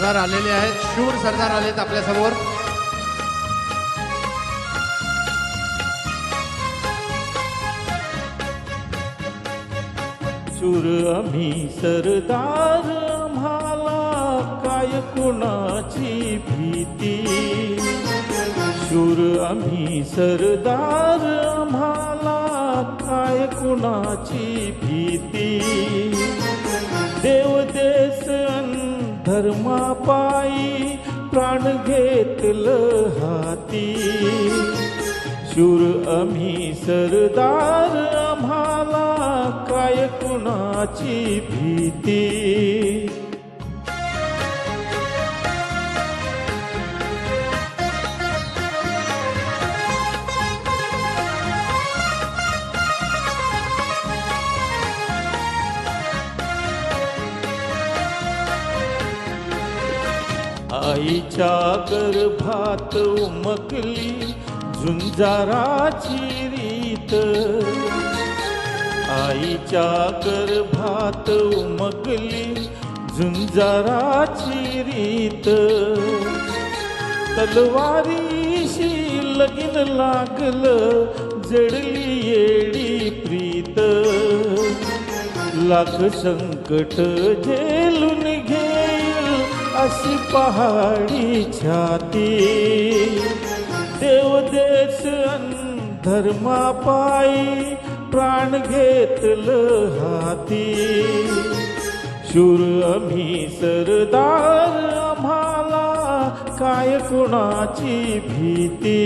सरदार आलेले आहेत, शूर सरदार आलेत आपल्या समोर। शूर आम्ही सरदार, आम्हाला काय कुणाची भीती। शूर आम्ही सरदार, आम्हाला काय कुणाची भीती। देव देश अन धर्मापायी प्राण घेतलं हाती। शूर आम्ही सरदार, आम्हाला काय कुणाची भीती। आईच्या गर्भात उमगली झुंजाराची रीत। आईच्या गर्भात उमगली झुंजाराची रीत। तलवारीशी लगीन लागलं, जडली येडी प्रीत। लाख संकट झेलून घेईल अशी पहाडी छाती। देव देश अन धर्मापायी प्राण घेतलं हाती। शूर आम्ही सरदार, आम्हाला काय कुणाची भीती।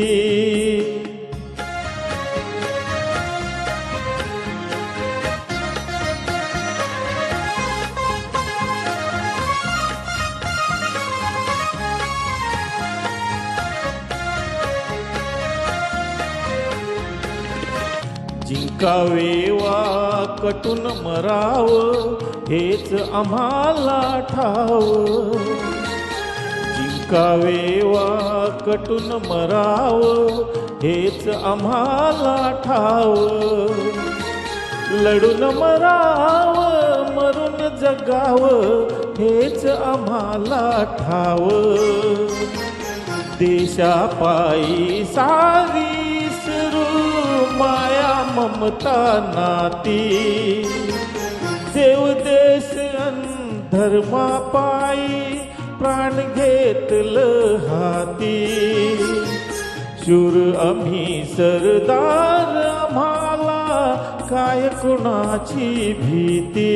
जिंकावे वा कटून मराव, हेच आम्हाला ठाव। जिंकावे वा कटून मराव, हेच आम्हाला ठाव। लढून मराव, मरून जगाव, हेच आम्हाला ठाव। देशापायी सारी माया ममता नाती। देव देश अन धर्मापायी प्राण घेतलं हाती। शूर आम्ही सरदार, आम्हाला काय कुणाची भीती।